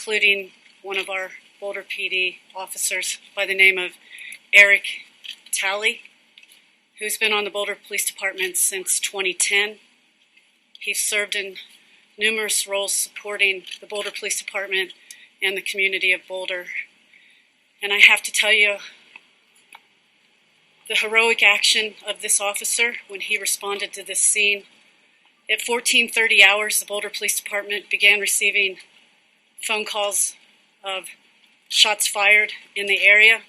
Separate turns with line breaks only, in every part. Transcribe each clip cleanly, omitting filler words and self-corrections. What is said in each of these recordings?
including one of our Boulder PD officers by the name of Eric Talley, who's been on the Boulder Police Department since 2010. He's served in numerous roles supporting the Boulder Police Department and the community of Boulder. And I have to tell you, the heroic action of this officer when he responded to this scene. At 14:30 hours, the Boulder Police Department began receiving phone calls of shots fired in the area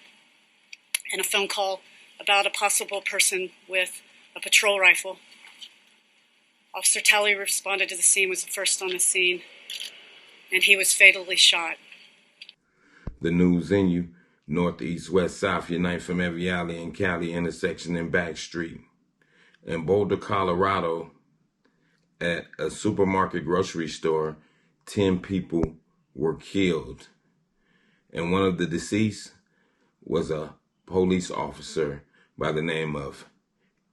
and a phone call about a possible person with a patrol rifle. Officer Talley responded to the scene, was the first on the scene, and he was fatally shot.
The news in you, northeast, west, south, unite from every alley and Cali intersection and back street. In Boulder, Colorado, at a supermarket grocery store, 10 people were killed. And one of the deceased was a police officer by the name of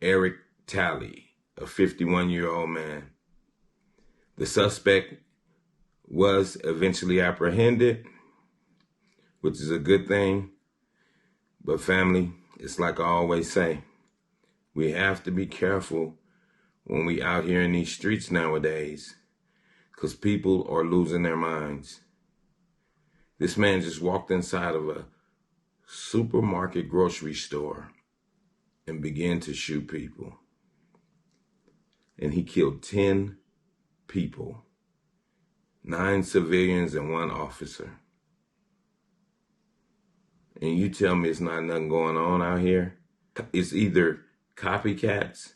Eric Talley, a 51-year-old man. The suspect was eventually apprehended, which is a good thing. But family, it's like I always say, we have to be careful when we out here in these streets nowadays, because people are losing their minds. This man just walked inside of a supermarket grocery store and began to shoot people. And he killed 10 people, 9 civilians and 1 officer. And you tell me it's not nothing going on out here? It's either copycats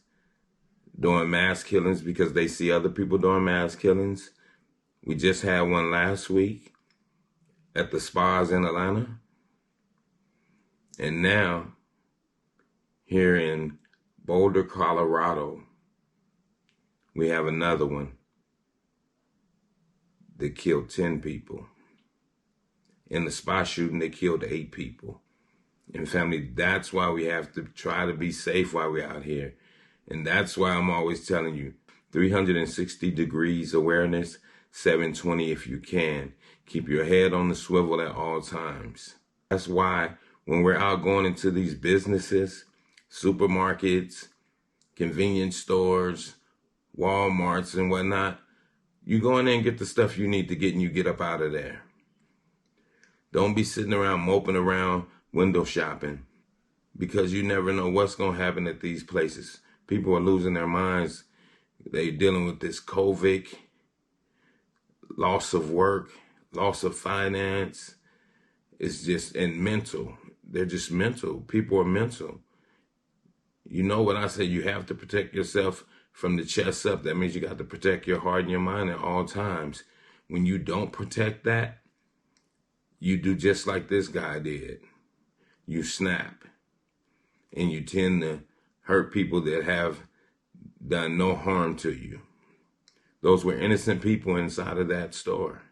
doing mass killings because they see other people doing mass killings. We just had one last week at the spas in Atlanta. And now, here in Boulder, Colorado, we have another one that killed 10 people. In the spa shooting, they killed 8 people. And family, that's why we have to try to be safe while we're out here. And that's why I'm always telling you, 360 degrees awareness, 720 if you can. Keep your head on the swivel at all times. That's why when we're out going into these businesses, supermarkets, convenience stores, Walmarts and whatnot, you go in there and get the stuff you need to get and you get up out of there. Don't be sitting around moping around window shopping, because you never know what's going to happen at these places. People are losing their minds. They're dealing with this COVID, loss of work, loss of finance. It's just, and mental. They're just mental. People are mental. You know what I say? You have to protect yourself from the chest up. That means you got to protect your heart and your mind at all times. When you don't protect that, you do just like this guy did. You snap. And you tend to hurt people that have done no harm to you. Those were innocent people inside of that store.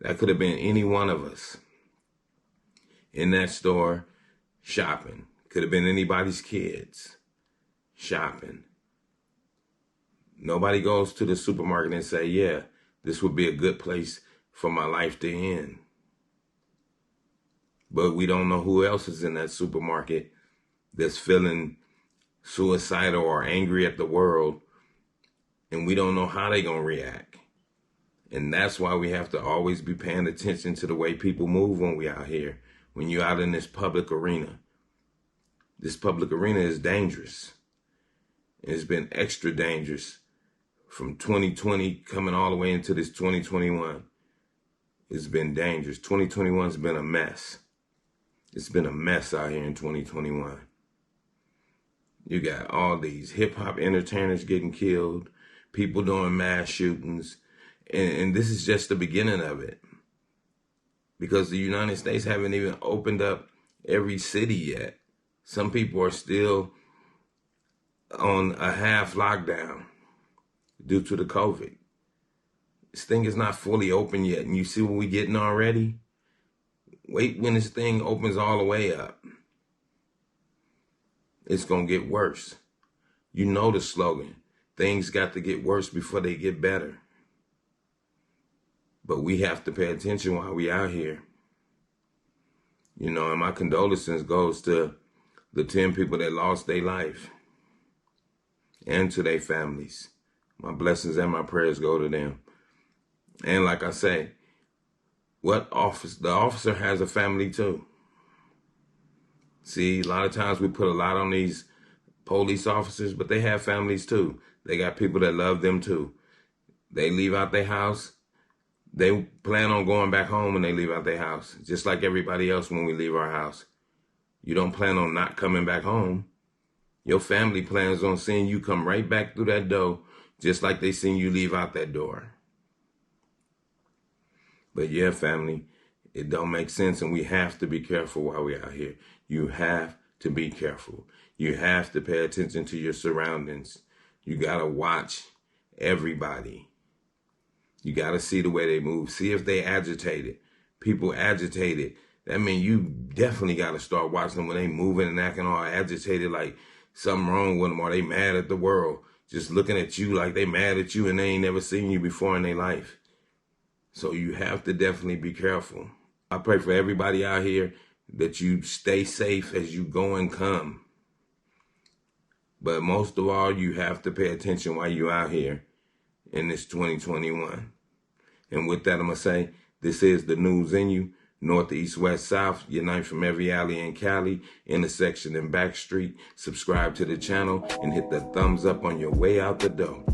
That could have been any one of us in that store shopping. Could have been anybody's kids shopping. Nobody goes to the supermarket and say, yeah, this would be a good place for my life to end. But we don't know who else is in that supermarket that's feeling suicidal or angry at the world, and we don't know how they're going to react. And that's why we have to always be paying attention to the way people move when we're out here, when you're out in this public arena. This public arena is dangerous. It's been extra dangerous from 2020 coming all the way into this 2021. It's been dangerous. 2021's been a mess. It's been a mess out here in 2021. You got all these hip-hop entertainers getting killed, people doing mass shootings, and this is just the beginning of it. Because the United States haven't even opened up every city yet. Some people are still on a half lockdown due to the COVID. This thing is not fully open yet, and you see what we're getting already? Wait when this thing opens all the way up. It's going to get worse. You know the slogan. Things got to get worse before they get better. But we have to pay attention while we out here. You know, and my condolences goes to the 10 people that lost their life and to their families. My blessings and my prayers go to them. And like I say, the officer has a family too. See, a lot of times we put a lot on these police officers, but they have families too. They got people that love them too. They leave out their house. They plan on going back home when they leave out their house, just like everybody else when we leave our house. You don't plan on not coming back home. Your family plans on seeing you come right back through that door, just like they seen you leave out that door. But yeah, family, it don't make sense, and we have to be careful while we're out here. You have to be careful. You have to pay attention to your surroundings. You got to watch everybody. You got to see the way they move. See if they agitated. People agitated. That means you definitely got to start watching them when they moving and acting all agitated, like something wrong with them, or they mad at the world. Just looking at you like they mad at you and they ain't never seen you before in their life. So you have to definitely be careful. I pray for everybody out here that you stay safe as you go and come. But most of all, you have to pay attention while you're out here in this 2021. And with that, I'm going to say, this is the news in you. North, east, west, south, unite from every alley in Cali, intersection and back street. Subscribe to the channel and hit the thumbs up on your way out the door.